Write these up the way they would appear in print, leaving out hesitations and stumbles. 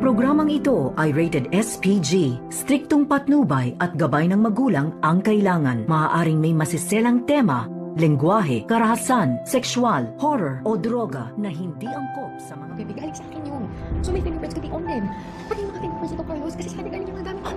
programang ito ay rated SPG. Striktong patnubay at gabay ng magulang ang kailangan. Maaaring may masiselang tema, lengguwahe, karahasan, sexual, horror o droga na hindi angkop sa mga Baby, galing sa akin yun. So may fingerprints kasi on them. Pati yung mga fingerprints nito, Carlos, kasi sa akin galing yung mga gamit ko.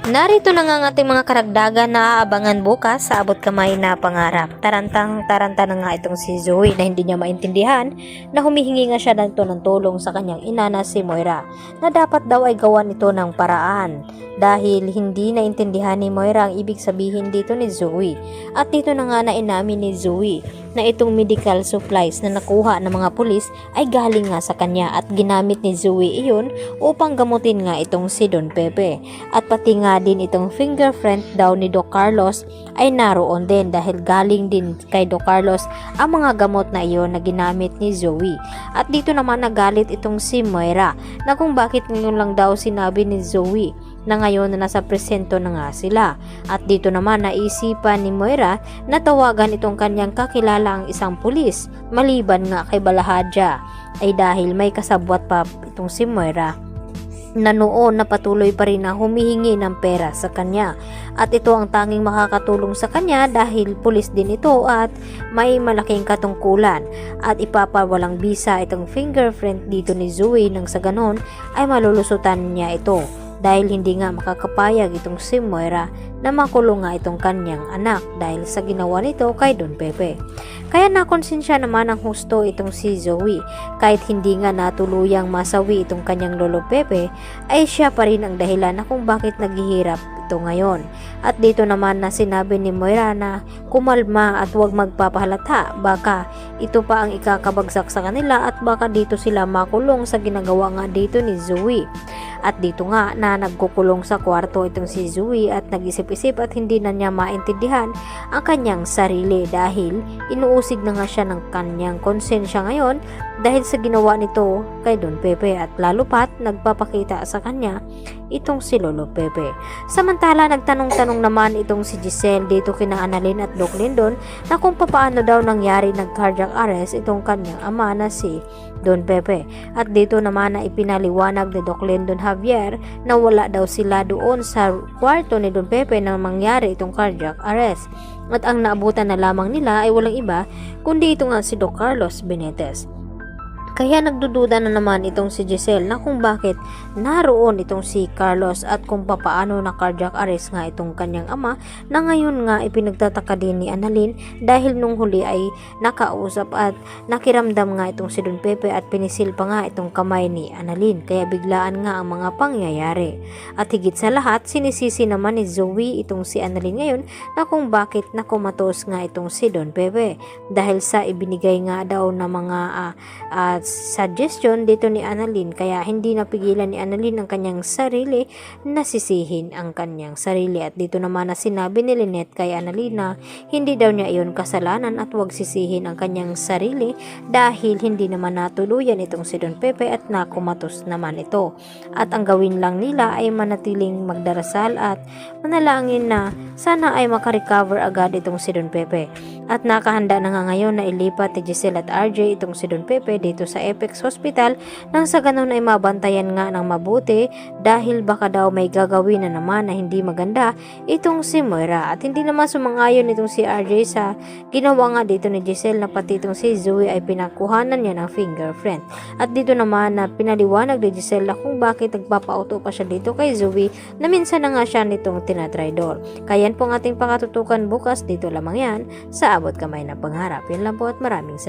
Narito na nga ang ating mga karagdagan na aabangan bukas sa abot kamay na pangarap. Taranta na nga itong si Zoe na hindi niya maintindihan na humihingi nga siya ng tulong sa kanyang ina na si Moira na dapat daw ay gawan ito ng paraan dahil hindi naintindihan ni Moira ang ibig sabihin dito ni Zoe. At dito na nga na inamin ni Zoe na itong medical supplies na nakuha ng mga pulis ay galing nga sa kanya at ginamit ni Zoe iyon upang gamutin nga itong si Don Pepe. At pati nga din itong fingerprint daw ni Doc Carlos ay naroon din dahil galing din kay Doc Carlos ang mga gamot na iyon na ginamit ni Zoe. At dito naman nagalit itong si Moira na kung bakit ngayon lang daw sinabi ni Zoe na ngayon na nasa presento na nga sila. At dito naman naisipan ni Moira na tawagan itong kanyang kakilala ang isang pulis maliban nga kay Balahadja ay dahil may kasabwat pa itong si Moira na noon na patuloy pa rin na humihingi ng pera sa kanya. At ito ang tanging makakatulong sa kanya dahil pulis din ito at may malaking katungkulan at ipapawalang bisa itong fingerprint dito ni Zoe nang sa ganon ay malulusutan niya ito dahil hindi nga makakapayag itong si Moira na makulong nga itong kanyang anak dahil sa ginawa nito kay Don Pepe. Kaya nakonsensya naman ang husto itong si Zoe kahit hindi nga natuluyang masawi itong kanyang lolo Pepe ay siya pa rin ang dahilan na kung bakit naghihirap ito ngayon. At dito naman na sinabi ni Moira na kumalma at huwag magpapahalata, baka ito pa ang ikakabagsak sa kanila at baka dito sila makulong sa ginagawa nga dito ni Zoe. At dito nga na nagkukulong sa kwarto itong si Zoe at nag-isip-isip at hindi na niya maintindihan ang kanyang sarili dahil inuusig na nga siya ng kanyang konsensya ngayon dahil sa ginawa nito kay Don Pepe at lalo pat nagpapakita sa kanya itong si Lolo Pepe. Samantala nagtanong-tanong naman itong si Giselle dito kina Annalyn at Doc Lindon na kung paano daw nangyari nag-cardiac arrest itong kanyang ama na si Don Pepe. At dito naman na ipinaliwanag ni Doc Lindon Javier na wala daw sila doon sa kwarto ni Don Pepe nang mangyari itong cardiac arrest. At ang naabutan na lamang nila ay walang iba kundi ito nga si Doc Carlos Benitez. Kaya nagdududa na naman itong si Giselle na kung bakit naroon itong si Carlos at kung papaano na cardiac arrest nga itong kanyang ama na ngayon nga ipinagtataka din ni Annalyn dahil nung huli ay nakausap at nakiramdam nga itong si Don Pepe at pinisil pa nga itong kamay ni Annalyn kaya biglaan nga ang mga pangyayari. At higit sa lahat sinisisi naman ni Zoe itong si Annalyn ngayon na kung bakit nakumatos nga itong si Don Pepe dahil sa ibinigay nga daw na mga suggestion dito ni Annalyn kaya hindi napigilan ni Annalyn ang kanyang sarili na sisihin ang kanyang sarili. At dito naman na sinabi ni Lynette kay Annalyn na hindi daw niya iyon kasalanan at huwag sisihin ang kanyang sarili dahil hindi naman natuluyan itong si Don Pepe at nakumatos naman ito. At ang gawin lang nila ay manatiling magdarasal at manalangin na sana ay makarecover agad itong si Don Pepe. At nakahanda na nga ngayon na ilipat ni Giselle at RJ itong si Don Pepe dito sa Apex Hospital nang sa ganun ay mabantayan nga ng mabuti dahil baka daw may gagawin na naman na hindi maganda itong si Moira. At hindi naman sumangayon itong si RJ sa ginawa nga dito ni Giselle na pati itong si Zoe ay pinakuhanan niya ng fingerprint. At dito naman na pinaliwanag ni Giselle na kung bakit nagpapauto pa siya dito kay Zoe na minsan na nga siya nitong tinatraidor. Kaya yan po ang ating pakatutukan bukas dito lamang yan sa abot kamay na pangarap. Yan lang po at maraming salamat.